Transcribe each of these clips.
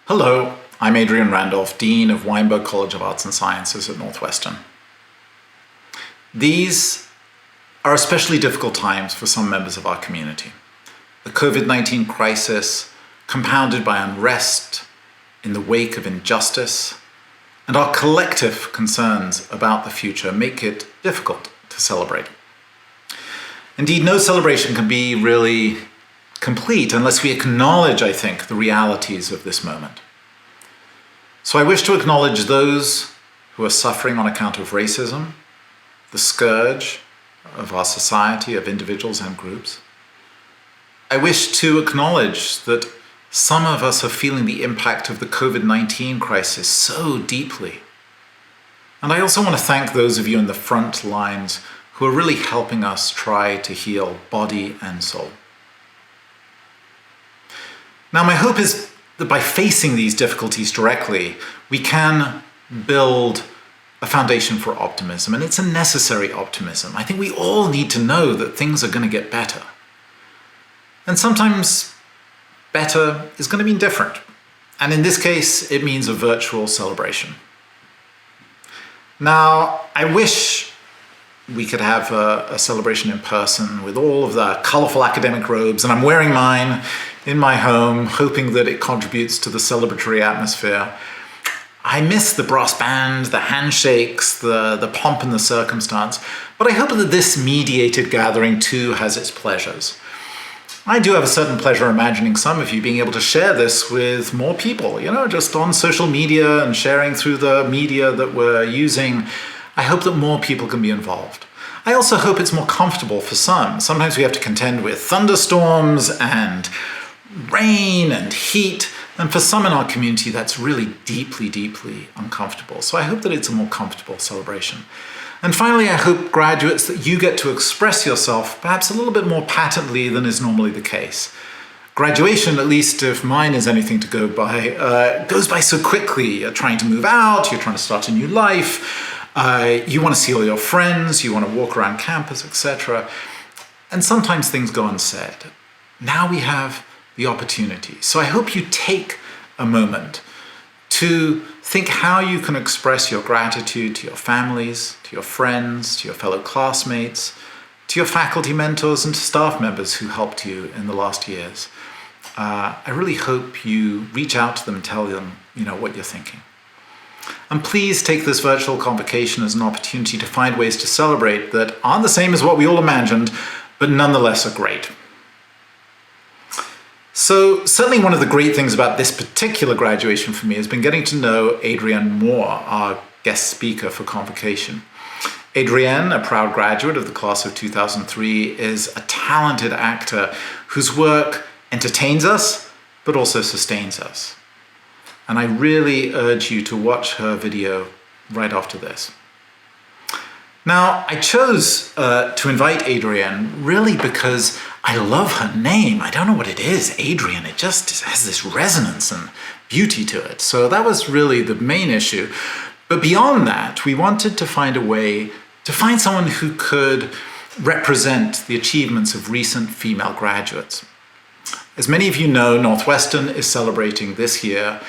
Hello, I'm Adrian Randolph, Dean of Weinberg College of Arts and Sciences at Northwestern. These are especially difficult times for some members of our community. The COVID-19 crisis, compounded by unrest in the wake of injustice, and our collective concerns about the future make it difficult to celebrate. Indeed, no celebration can be really complete unless we acknowledge, I think, the realities of this moment. So I wish to acknowledge those who are suffering on account of racism, the scourge of our society, of individuals and groups. I wish to acknowledge that some of us are feeling the impact of the COVID-19 crisis so deeply. And I also want to thank those of you in the front lines who are really helping us try to heal body and soul. Now, my hope is that by facing these difficulties directly, we can build a foundation for optimism, and it's a necessary optimism. I think we all need to know that things are going to get better. And sometimes better is going to mean different. And in this case, it means a virtual celebration. Now, I wish we could have a celebration in person with all of the colorful academic robes, and I'm wearing mine in my home, hoping that it contributes to the celebratory atmosphere. I miss the brass band, the handshakes, the pomp and the circumstance, but I hope that this mediated gathering too has its pleasures. I do have a certain pleasure imagining some of you being able to share this with more people, just on social media and sharing through the media that we're using. I hope that more people can be involved. I also hope it's more comfortable for some. Sometimes we have to contend with thunderstorms and rain and heat, and for some in our community that's really deeply, deeply uncomfortable. So I hope that it's a more comfortable celebration. And finally, I hope, graduates, that you get to express yourself perhaps a little bit more patently than is normally the case. Graduation, at least if mine is anything to go by, goes by so quickly. You're trying to move out, you're trying to start a new life, you want to see all your friends, you want to walk around campus, etc. And sometimes things go unsaid. Now we have the opportunity. So I hope you take a moment to think how you can express your gratitude to your families, to your friends, to your fellow classmates, to your faculty mentors and to staff members who helped you in the last years. I really hope you reach out to them and tell them, what you're thinking. And please take this virtual convocation as an opportunity to find ways to celebrate that aren't the same as what we all imagined, but nonetheless are great. So certainly one of the great things about this particular graduation for me has been getting to know Adrian more, our guest speaker for convocation. Adrian, a proud graduate of the class of 2003, is a talented actor whose work entertains us, but also sustains us. And I really urge you to watch her video right after this. Now, I chose to invite Adrian really because I love her name. I don't know what it is, Adrian. It just has this resonance and beauty to it. So that was really the main issue. But beyond that, we wanted to find a way to find someone who could represent the achievements of recent female graduates. As many of you know, Northwestern is celebrating this year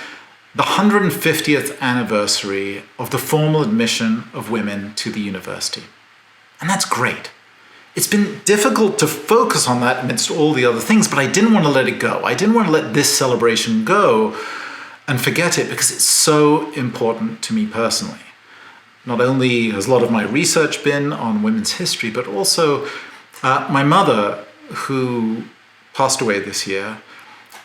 the 150th anniversary of the formal admission of women to the university. And that's great. It's been difficult to focus on that amidst all the other things, but I didn't want to let it go. I didn't want to let this celebration go and forget it because it's so important to me personally. Not only has a lot of my research been on women's history, but also my mother, who passed away this year,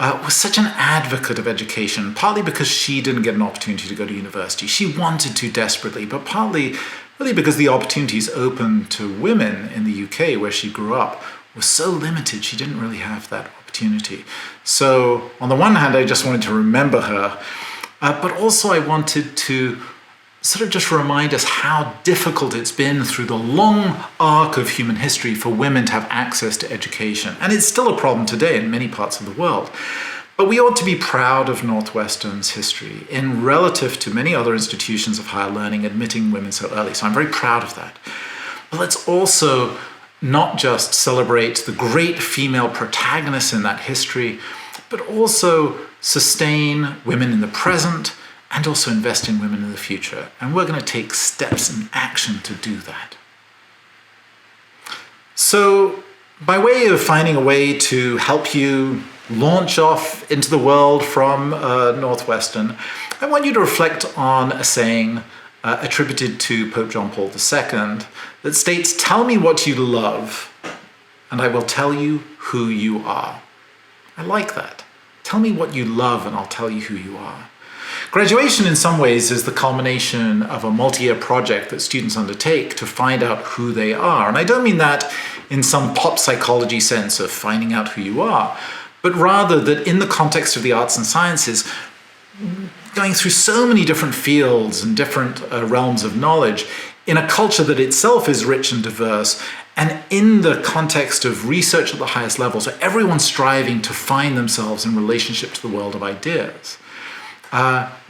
was such an advocate of education, partly because she didn't get an opportunity to go to university. She wanted to desperately, but partly really because the opportunities open to women in the UK, where she grew up, were so limited, she didn't really have that opportunity. So on the one hand, I just wanted to remember her, but also I wanted to sort of just remind us how difficult it's been through the long arc of human history for women to have access to education. And it's still a problem today in many parts of the world. But we ought to be proud of Northwestern's history in relative to many other institutions of higher learning admitting women so early. So I'm very proud of that. But let's also not just celebrate the great female protagonists in that history, but also sustain women in the present and also invest in women in the future. And we're going to take steps in action to do that. So, by way of finding a way to help you launch off into the world from Northwestern, I want you to reflect on a saying attributed to Pope John Paul II that states, "Tell me what you love, and I will tell you who you are." I like that. Tell me what you love, and I'll tell you who you are. Graduation, in some ways, is the culmination of a multi-year project that students undertake to find out who they are. And I don't mean that in some pop psychology sense of finding out who you are, but rather that in the context of the arts and sciences, going through so many different fields and different realms of knowledge, in a culture that itself is rich and diverse, and in the context of research at the highest levels, where everyone's striving to find themselves in relationship to the world of ideas.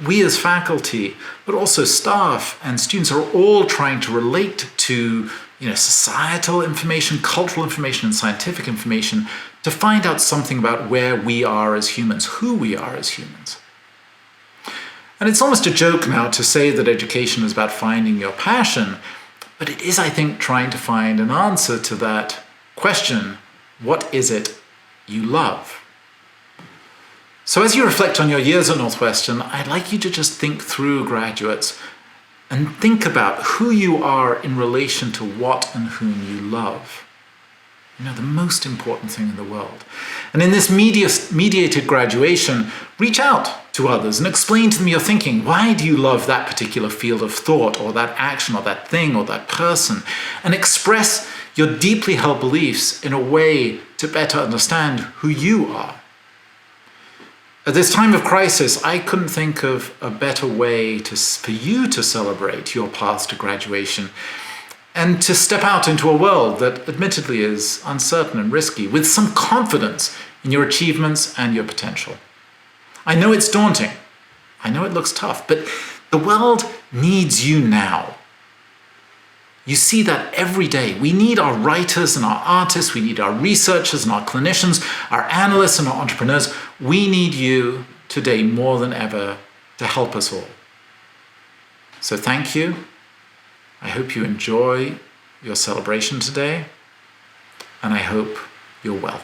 We as faculty, but also staff and students, are all trying to relate to societal information, cultural information, and scientific information to find out something about where we are as humans, who we are as humans. And it's almost a joke now to say that education is about finding your passion, but it is, I think, trying to find an answer to that question: what is it you love? So as you reflect on your years at Northwestern, I'd like you to just think through, graduates, and think about who you are in relation to what and whom you love. The most important thing in the world. And in this mediated graduation, reach out to others and explain to them your thinking. Why do you love that particular field of thought, or that action, or that thing, or that person? And express your deeply held beliefs in a way to better understand who you are. At this time of crisis, I couldn't think of a better way for you to celebrate your path to graduation and to step out into a world that admittedly is uncertain and risky, with some confidence in your achievements and your potential. I know it's daunting. I know it looks tough, but the world needs you now. You see that every day. We need our writers and our artists. We need our researchers and our clinicians, our analysts and our entrepreneurs. We need you today more than ever to help us all. So thank you. I hope you enjoy your celebration today, and I hope you're well.